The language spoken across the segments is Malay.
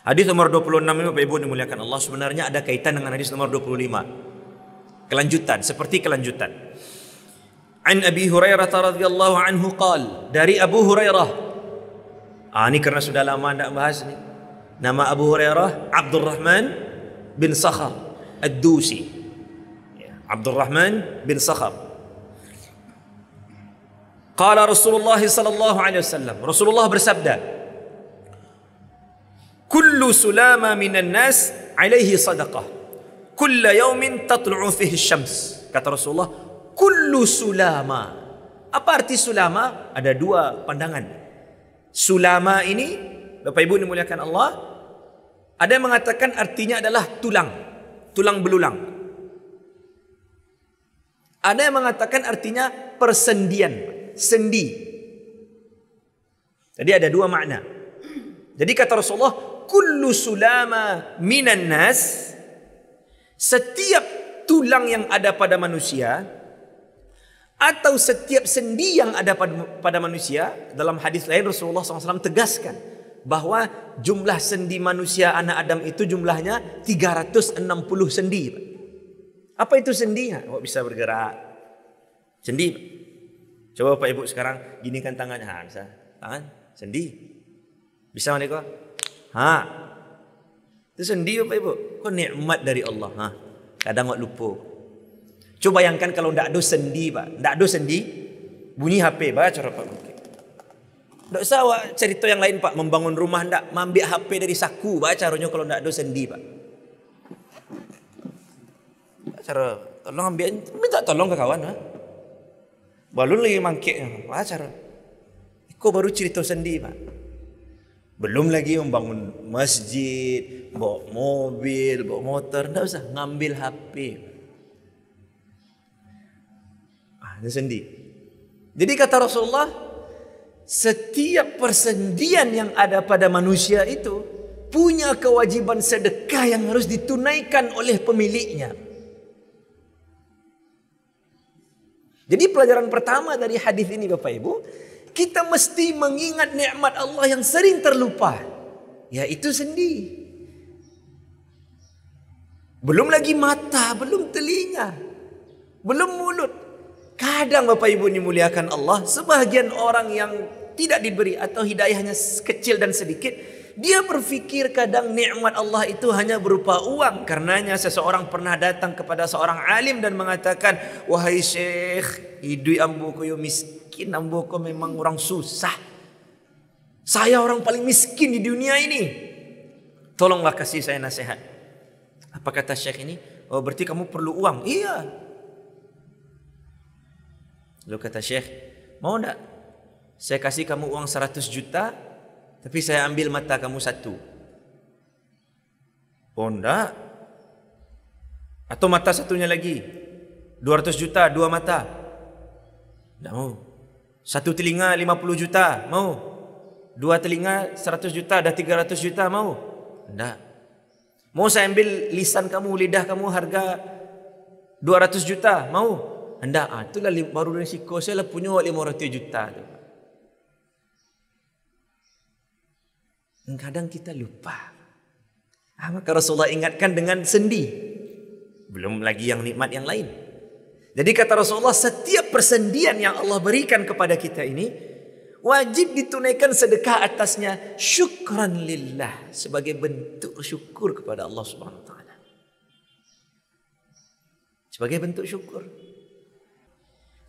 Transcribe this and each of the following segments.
Hadis nomor 26 ini Bapak Ibu dimuliakan Allah sebenarnya ada kaitan dengan hadis nomor 25. Kelanjutan, seperti kelanjutan. An Abi Hurairah radhiyallahu anhu qala, dari Abu Hurairah. Ini karena sudah lama tidak bahas ni. Nama Abu Hurairah Abdurrahman bin Sakhar Ad-Dusi. Abdurrahman bin Sakhar. Qala Rasulullah sallallahu alaihi wasallam. Rasulullah bersabda, kullu sulama minan nas alaihi sadaqah. Kulla yawmin tatlu'u fihi syams. Kata Rasulullah, kullu sulama. Apa arti sulama? Ada dua pandangan. Sulama ini, Bapak Ibu dimuliakan Allah, ada yang mengatakan artinya adalah tulang, tulang belulang. Ada yang mengatakan artinya persendian, sendi. Jadi ada dua makna. Jadi kata Rasulullah, kullu sulama minan nas, setiap tulang yang ada pada manusia atau setiap sendi yang ada pada manusia. Dalam hadis lain Rasulullah SAW tegaskan bahwa jumlah sendi manusia anak Adam itu jumlahnya 360 sendi. Apa itu sendi? Oh, bisa bergerak. Sendi. Coba Bapak Ibu sekarang ginikan tangannya. Bisa. Tangan, sendi. Bisa mana kau? Itu sendi Bapak Ibu. Kau nikmat dari Allah. Kadang awak lupa. Coba bayangkan kalau tidak ada sendi, Pak. Tidak ada sendi, bunyi HP, baca cara Pak. Tak usah awak cerita yang lain, Pak. Membangun rumah tidak, ambil HP dari saku, baca caranya kalau tidak ada sendi, Pak. Cara tolong ambil, minta tolong ke kawan, balun lagi mangkik, baca cara. Kau baru cerita sendi, Pak. Belum lagi membangun masjid, bawa mobil, bawa motor, tidak usah ngambil HP. Ini sendi. Jadi kata Rasulullah, setiap persendian yang ada pada manusia itu punya kewajiban sedekah yang harus ditunaikan oleh pemiliknya. Jadi pelajaran pertama dari hadis ini Bapak Ibu, kita mesti mengingat nikmat Allah yang sering terlupa, yaitu sendi. Belum lagi mata, belum telinga, belum mulut. Kadang Bapak Ibu dimuliakan Allah, sebahagian orang yang tidak diberi atau hidayahnya kecil dan sedikit, dia berfikir kadang nikmat Allah itu hanya berupa uang. Karenanya seseorang pernah datang kepada seorang alim dan mengatakan, wahai syekh, hidup ambo ko yo miskin, ambo ko memang orang susah. Saya orang paling miskin di dunia ini. Tolonglah kasih saya nasihat. Apa kata syekh ini? Oh, berarti kamu perlu uang. Iya. Lalu kata syekh, mau tak saya kasih kamu uang 100 juta, tapi saya ambil mata kamu satu? Oh enggak. Atau mata satunya lagi 200 juta, dua mata? Tidak mau. Satu telinga 50 juta, mau? Dua telinga 100 juta, dah 300 juta, mau? Tidak. Mau saya ambil lisan kamu, lidah kamu harga 200 juta, mau? Anda, itulah baru risiko saya lah punya 500 juta tu. Kadang kita lupa. Maka Rasulullah ingatkan dengan sendi. Belum lagi yang nikmat yang lain. Jadi kata Rasulullah, setiap persendian yang Allah berikan kepada kita ini wajib ditunaikan sedekah atasnya, syukran lillah, sebagai bentuk syukur kepada Allah Subhanahu wa taala. Sebagai bentuk syukur.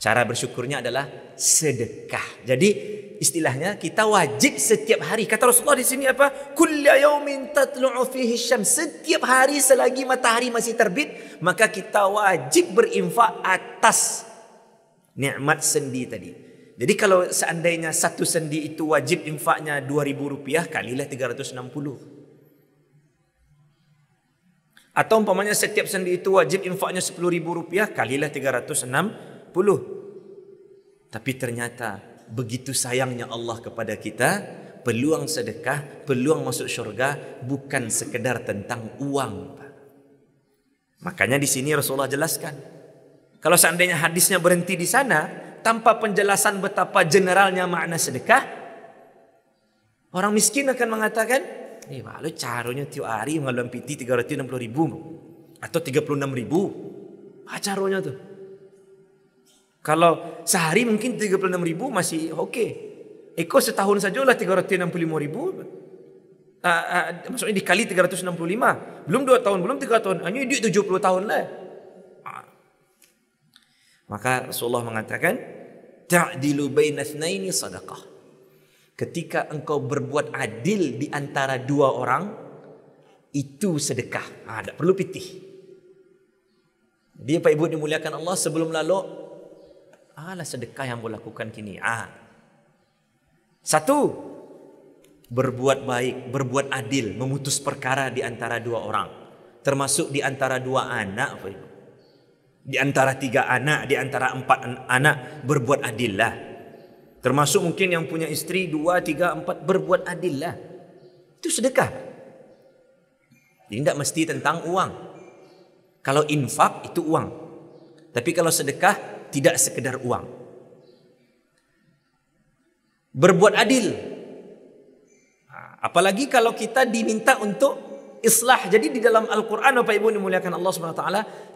Cara bersyukurnya adalah sedekah. Jadi istilahnya kita wajib setiap hari. Kata Rasulullah di sini apa? Kulla yaumin tatlu'u fihi syams. Setiap hari selagi matahari masih terbit, maka kita wajib berinfak atas nikmat sendi tadi. Jadi kalau seandainya satu sendi itu wajib infaknya Rp2.000, kalilah 360. Atau umpamanya setiap sendi itu wajib infaknya Rp10.000, kalilah 360. Tapi ternyata begitu sayangnya Allah kepada kita, peluang sedekah, peluang masuk syurga bukan sekedar tentang uang. Makanya di sini Rasulullah jelaskan, kalau seandainya hadisnya berhenti di sana tanpa penjelasan betapa generalnya makna sedekah, orang miskin akan mengatakan, Kalau caranya tiap hari mengaluan PT 360.000 atau 36.000. Caranya tu. Kalau sehari mungkin 36.000 masih okey. Eko setahun sajalah 365.000. Maksudnya dikali 365. Belum 2 tahun, belum 3 tahun. Hanya duit 70 tahun lah. Maka Rasulullah mengatakan, ta'dilu baina itsnaini sadaqah. Ketika engkau berbuat adil di antara 2 orang, itu sedekah. Tak perlu pitih. Dia Pak Ibu dimuliakan Allah, sebelum lalu sedekah yang boleh lakukan kini. Satu, berbuat baik, berbuat adil, memutus perkara di antara 2 orang. Termasuk di antara 2 anak, Pak Ibu. Di antara 3 anak, di antara 4 anak, berbuat adil lah. Termasuk mungkin yang punya isteri 2, 3, 4, berbuat adil lah. Itu sedekah. Tidak mesti tentang uang. Kalau infak itu uang. Tapi kalau sedekah tidak sekedar uang. Berbuat adil. Apalagi kalau kita diminta untuk islah. Jadi di dalam Al-Quran, Bapak Ibu dimuliakan Allah SWT,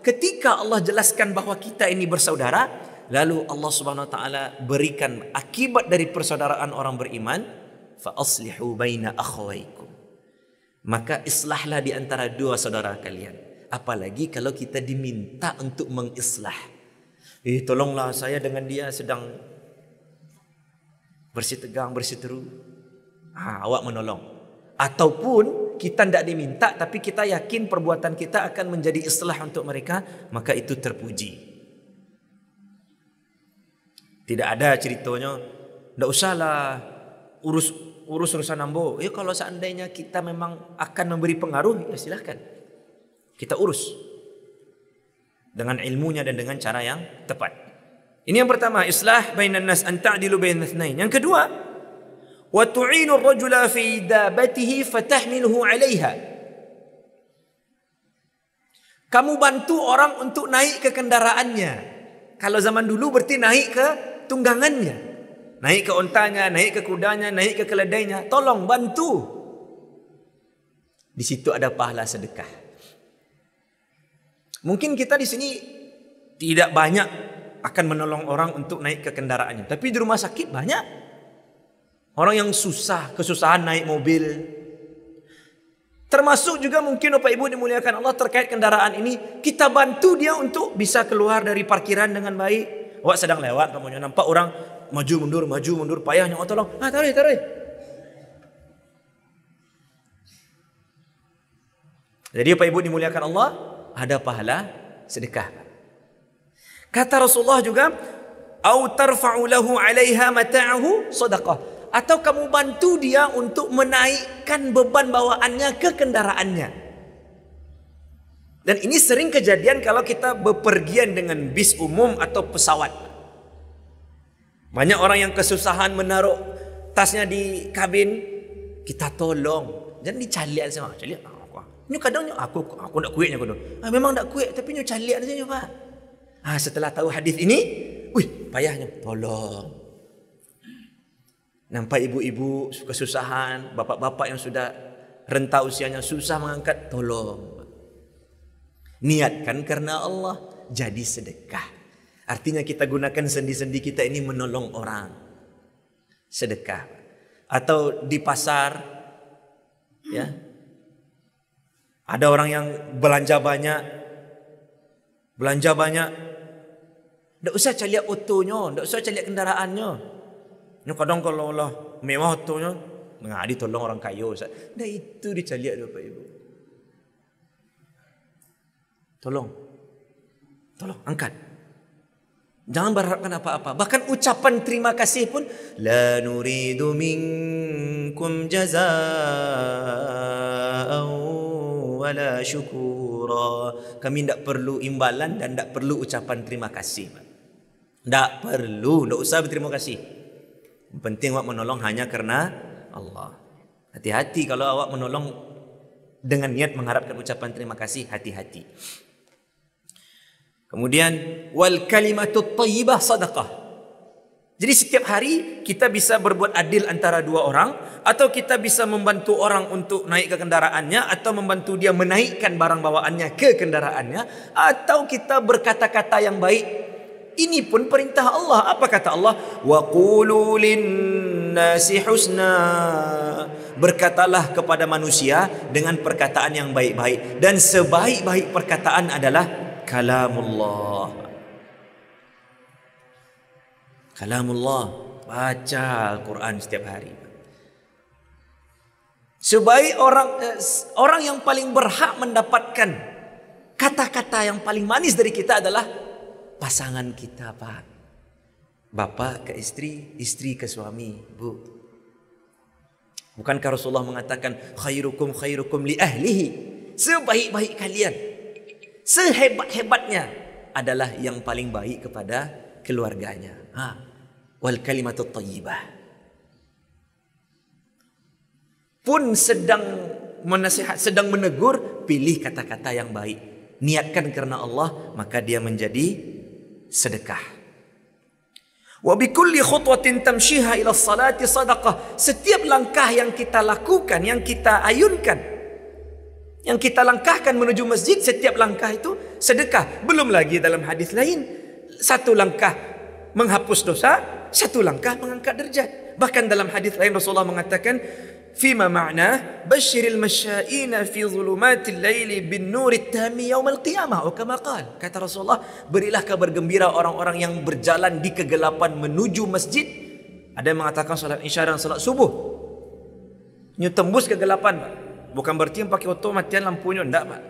ketika Allah jelaskan bahawa kita ini bersaudara, lalu Allah SWT berikan akibat dari persaudaraan orang beriman, fa aslihu baina akhawaikum. Maka islahlah di antara 2 saudara kalian. Apalagi kalau kita diminta untuk mengislah. Tolonglah saya dengan dia sedang bersih tegang, bersih teru. Awak menolong. Ataupun kita tidak diminta tapi kita yakin perbuatan kita akan menjadi islah untuk mereka, maka itu terpuji. Tidak ada ceritanya, tidak usahlah urusan ambo. Kalau seandainya kita memang akan memberi pengaruh, ya silahkan. Kita urus dengan ilmunya dan dengan cara yang tepat. Ini yang pertama, islah bainan nas, an ta'dilu bainan itsnain. Yang kedua, wa tu'inu ar-rajula fi dabatihi fatahmiluhu 'alayha. Kamu bantu orang untuk naik ke kendaraannya. Kalau zaman dulu berarti naik ke tunggangannya. Naik ke ontanya, naik ke kudanya, naik ke keledainya. Tolong bantu. Di situ ada pahala sedekah. Mungkin kita di sini tidak banyak akan menolong orang untuk naik ke kendaraannya. Tapi di rumah sakit banyak. Orang yang kesusahan naik mobil. Termasuk juga mungkin Bapak Ibu dimuliakan Allah terkait kendaraan ini. Kita bantu dia untuk bisa keluar dari parkiran dengan baik. Awak sedang lewat, kamu nampak orang maju mundur, payahnya. Oh tolong, tarik. Jadi Bapak Ibu dimuliakan Allah, ada pahala sedekah. Kata Rasulullah juga, au tarfa'u lahu 'alaiha mata'ahu sadaqah. Atau kamu bantu dia untuk menaikkan beban bawaannya ke kendaraannya. Dan ini sering kejadian kalau kita bepergian dengan bis umum atau pesawat. Banyak orang yang kesusahan menaruh tasnya di kabin, kita tolong. Jangan dicalian sama, calian. Ini kadang aku nak kuitnya kono. Memang nak kuit tapi nyo calian saja Pak. Setelah tahu hadis ini, payahnya tolong. Nampak ibu-ibu kesusahan, bapak-bapak yang sudah renta usianya susah mengangkat, tolong. Niatkan karena Allah, jadi sedekah. Artinya kita gunakan sendi-sendi kita ini menolong orang. Sedekah. Atau di pasar, ya. Ada orang yang belanja banyak. Tak usah caliak otonya, tak usah caliak kendaraannya. Kadang kalau Allah mewah otonya, ditolong orang kaya. Dah itu dicaliak Bapak Ibu. Tolong, angkat. Jangan berharapkan apa-apa. Bahkan ucapan terima kasih pun, la nuridu minkum jazaa'an wala syukura. Kami tidak perlu imbalan dan tidak perlu ucapan terima kasih. Tak usah berterima kasih. Yang penting awak menolong hanya karena Allah. Hati-hati kalau awak menolong dengan niat mengharapkan ucapan terima kasih, hati-hati. Kemudian wal kalimatut thayyibah sadaqah. Jadi setiap hari kita bisa berbuat adil antara dua orang, atau kita bisa membantu orang untuk naik ke kendaraannya, atau membantu dia menaikkan barang bawaannya ke kendaraannya, atau kita berkata-kata yang baik. Ini pun perintah Allah. Apa kata Allah? Wa qulu linnasi husna. Berkatalah kepada manusia dengan perkataan yang baik-baik, dan sebaik-baik perkataan adalah kalamullah. Kalamullah, baca Al-Quran setiap hari. Sebaik orang yang paling berhak mendapatkan kata-kata yang paling manis dari kita adalah pasangan kita, Pak. Bapak ke istri, istri ke suami, Bu. Bukankah Rasulullah mengatakan khairukum khairukum li ahlihi? Sebaik-baik kalian, sehebat-hebatnya adalah yang paling baik kepada keluarganya. Wal kalimatut thayyibah. Pun sedang menasihat, sedang menegur, pilih kata-kata yang baik. Niatkan karena Allah, maka dia menjadi sedekah. Wa bikulli khutwatin tamshiha ila salati sadaqah. Setiap langkah yang kita lakukan, yang kita ayunkan, yang kita langkahkan menuju masjid, setiap langkah itu sedekah. Belum lagi dalam hadis lain, satu langkah menghapus dosa, satu langkah mengangkat derajat. Bahkan dalam hadis lain Rasulullah mengatakan, "Fima ma'na basyiril masya'ina fi dhulumatil laili bin nurit tami yaumil qiyamah." Atau kama qala, kata Rasulullah, berilah kabar gembira orang-orang yang berjalan di kegelapan menuju masjid. Ada yang mengatakan salat isya dan salat subuh. Nyu tembus kegelapan, Pak. Bukan berarti yang pakai auto matian lampunya, enggak, Pak.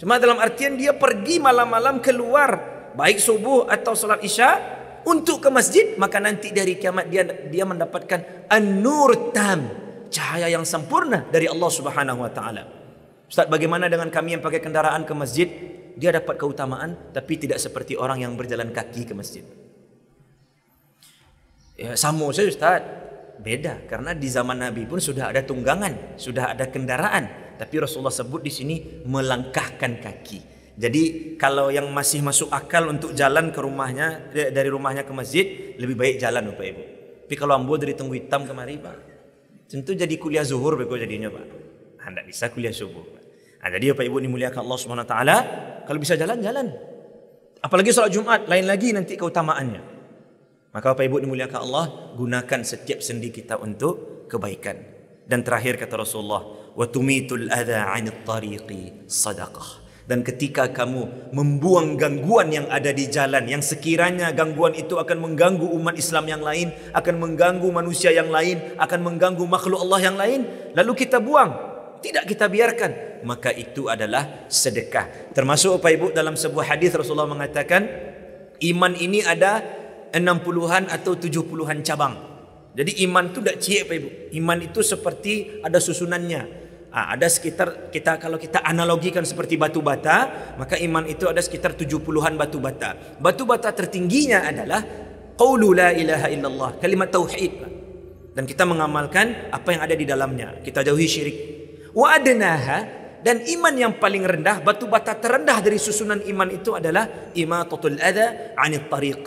Cuma dalam artian dia pergi malam-malam keluar, baik subuh atau salat isya, untuk ke masjid, maka nanti dari kiamat dia mendapatkan an-nur tam, cahaya yang sempurna dari Allah Subhanahu wa taala. Ustaz, bagaimana dengan kami yang pakai kendaraan ke masjid? Dia dapat keutamaan, tapi tidak seperti orang yang berjalan kaki ke masjid. Ya, sama saja, Ustaz. Beda, karena di zaman Nabi pun sudah ada tunggangan, sudah ada kendaraan, tapi Rasulullah sebut di sini melangkahkan kaki. Jadi kalau yang masih masuk akal untuk jalan ke rumahnya, dari rumahnya ke masjid, lebih baik jalan, Bapak Ibu. Tapi kalau ambo dari Tunggu Hitam kemari, Pak, tentu jadi kuliah zuhur bego jadinya, Pak. Tidak bisa kuliah subuh, Pak. Jadi Bapak Ibu dimuliakan Allah Subhanahu wa taala, kalau bisa jalan-jalan. Apalagi salat Jumat, lain lagi nanti keutamaannya. Maka Bapak Ibu dimuliakan Allah, gunakan setiap sendi kita untuk kebaikan. Dan terakhir kata Rasulullah, wa tumitul adha 'anit tariqi sadaqah. Dan ketika kamu membuang gangguan yang ada di jalan, yang sekiranya gangguan itu akan mengganggu umat Islam yang lain, akan mengganggu manusia yang lain, akan mengganggu makhluk Allah yang lain, lalu kita buang, tidak kita biarkan, maka itu adalah sedekah. Termasuk Bapak Ibu dalam sebuah hadis Rasulullah mengatakan, iman ini ada 60-an atau 70-an cabang. Jadi iman itu tidak cie, Bapak Ibu. Iman itu seperti ada susunannya. Ada sekitar, kalau kita analogikan seperti batu bata, maka iman itu ada sekitar 70-an batu bata. Batu bata tertingginya adalah qaulu la ilaha illallah, kalimat tauhid. Dan kita mengamalkan apa yang ada di dalamnya. Kita jauhi syirik. Wa adnaha, dan iman yang paling rendah, batu bata terendah dari susunan iman itu adalah imatatul adha 'anit tariq,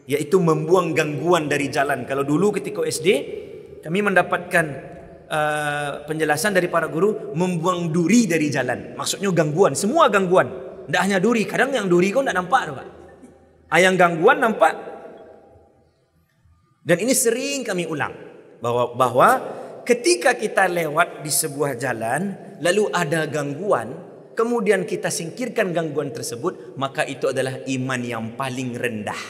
yaitu membuang gangguan dari jalan. Kalau dulu ketika SD kami mendapatkan penjelasan dari para guru, membuang duri dari jalan. Maksudnya gangguan, semua gangguan. Tidak hanya duri, kadang yang duri kok tidak nampak, Pak. Yang gangguan nampak. Dan ini sering kami ulang, bahwa ketika kita lewat di sebuah jalan, lalu ada gangguan, kemudian kita singkirkan gangguan tersebut, maka itu adalah iman yang paling rendah.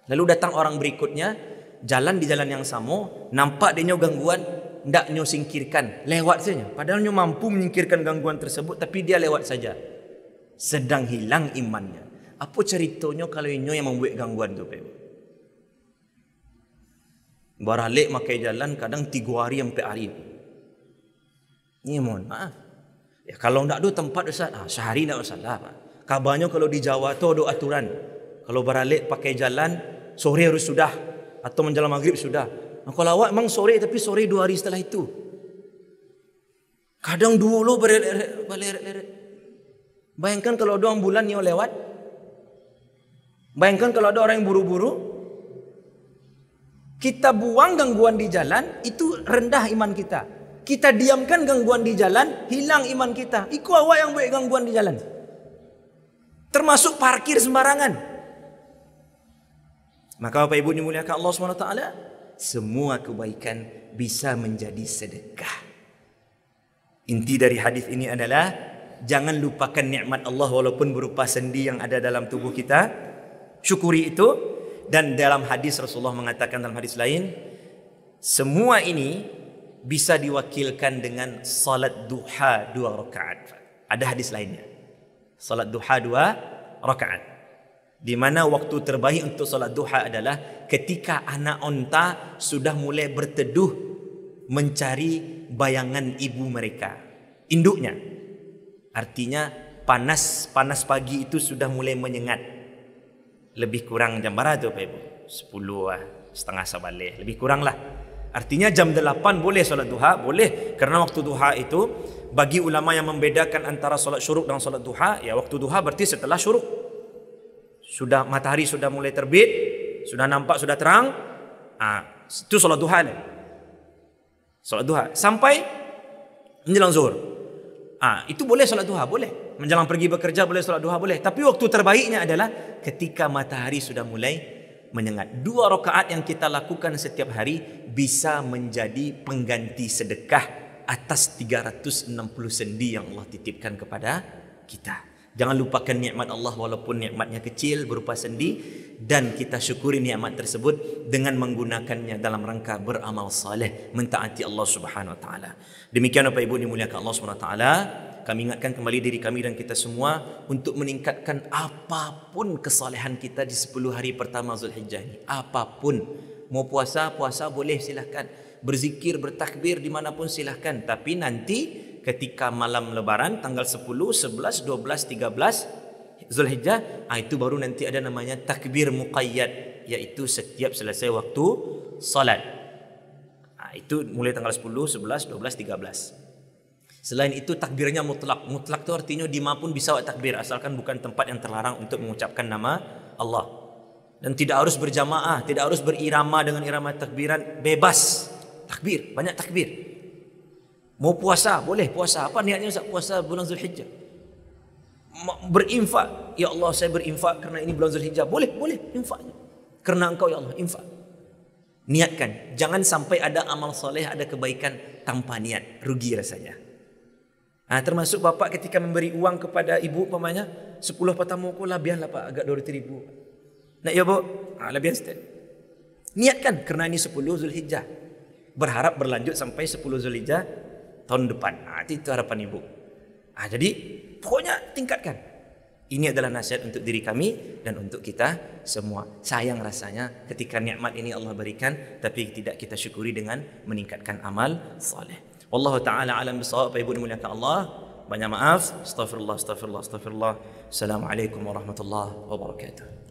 Lalu datang orang berikutnya, jalan di jalan yang sama, nampak dia gangguan, tidak nyo singkirkan, lewat saja. Padahal nyo mampu menyingkirkan gangguan tersebut, tapi dia lewat saja. Sedang hilang imannya. Apa ceritanya kalau nyo yang membuat gangguan tu, Pak? Baralik makai jalan kadang 3 hari sampai hari. Ini mohon maaf. Ya, kalau tidak ada tempat, Ustaz, sehari tidak masalah, Pak. Kabarnya kalau di Jawa tu ada aturan. Kalau baralik pakai jalan, sore harus sudah, atau menjelang maghrib sudah. Kalau awak memang sore, tapi sore 2 hari setelah itu. Kadang dulu berleret-leret. Bayangkan kalau ada orang bulan yang lewat. Bayangkan kalau ada orang yang buru-buru. Kita buang gangguan di jalan, itu rendah iman kita. Kita diamkan gangguan di jalan, hilang iman kita. Iku awak yang buat gangguan di jalan. Termasuk parkir sembarangan. Maka Bapak Ibu dimuliakan Allah SWT, semua kebaikan bisa menjadi sedekah. Inti dari hadis ini adalah jangan lupakan nikmat Allah walaupun berupa sendi yang ada dalam tubuh kita. Syukuri itu. Dan dalam hadis Rasulullah mengatakan dalam hadis lain, semua ini bisa diwakilkan dengan salat duha 2 rakaat. Ada hadis lainnya. Salat duha 2 rakaat. Di mana waktu terbaik untuk salat duha adalah ketika anak onta sudah mulai berteduh mencari bayangan ibu mereka, induknya. Artinya panas pagi itu sudah mulai menyengat. Lebih kurang jam berapa tu Pak Ibu? 10 lah, setengah sabalik. Lebih kurang lah. Artinya jam 8 boleh solat duha? Boleh. Kerana waktu duha itu, bagi ulama yang membedakan antara solat syuruk dan solat duha, ya waktu duha berarti setelah syuruk. Sudah matahari sudah mulai terbit, sudah nampak, sudah terang. Itu solat duha lah. Solat duha. Sampai menjelang zuhur. Itu boleh solat duha, boleh. Menjelang pergi bekerja boleh solat duha, boleh. Tapi waktu terbaiknya adalah ketika matahari sudah mulai menyengat. 2 rakaat yang kita lakukan setiap hari bisa menjadi pengganti sedekah atas 360 sendi yang Allah titipkan kepada kita. Jangan lupakan nikmat Allah walaupun nikmatnya kecil berupa sendi, dan kita syukuri nikmat tersebut dengan menggunakannya dalam rangka beramal saleh, mentaati Allah Subhanahu wa taala. Demikian Bapak Ibu dimuliakan Allah Subhanahu wa taala. Kami ingatkan kembali diri kami dan kita semua untuk meningkatkan apapun kesalehan kita di 10 hari pertama Zulhijjah ini. Apapun. Mau puasa, puasa boleh silahkan. Berzikir, bertakbir dimanapun silahkan. Tapi nanti ketika malam lebaran tanggal 10, 11, 12, 13 Zulhijjah, itu baru nanti ada namanya takbir muqayyad, iaitu setiap selesai waktu salat. Itu mulai tanggal 10, 11, 12, 13. Selain itu takbirnya mutlak. Mutlak itu artinya di mana pun bisa takbir, asalkan bukan tempat yang terlarang untuk mengucapkan nama Allah. Dan tidak harus berjamaah, tidak harus berirama dengan irama takbiran, bebas takbir, banyak takbir. Mau puasa, boleh puasa. Apa niatnya Ustaz? Puasa bulan Zulhijjah. Berinfak, ya Allah saya berinfak kerana ini bulan Zulhijjah. Boleh, boleh infaknya. Kerana Engkau ya Allah, infak. Niatkan, jangan sampai ada amal soleh, ada kebaikan tanpa niat, rugi rasanya. Termasuk bapak ketika memberi uang kepada ibu umpamanya 10 pertama aku labian lah pak, agak 200,000. Nak ya bu? Labian step. Niatkan kerana ini 10 Zulhijjah. Berharap berlanjut sampai 10 Zulhijjah tahun depan. Itu harapan ibu. Jadi pokoknya tingkatkan. Ini adalah nasihat untuk diri kami dan untuk kita semua. Sayang rasanya ketika nikmat ini Allah berikan tapi tidak kita syukuri dengan meningkatkan amal saleh. Wallahu ta'ala alam bisawab. Ibu dimuliakan Allah, banyak maaf. Astaghfirullah, astaghfirullah, astaghfirullah. Assalamualaikum warahmatullahi wabarakatuh.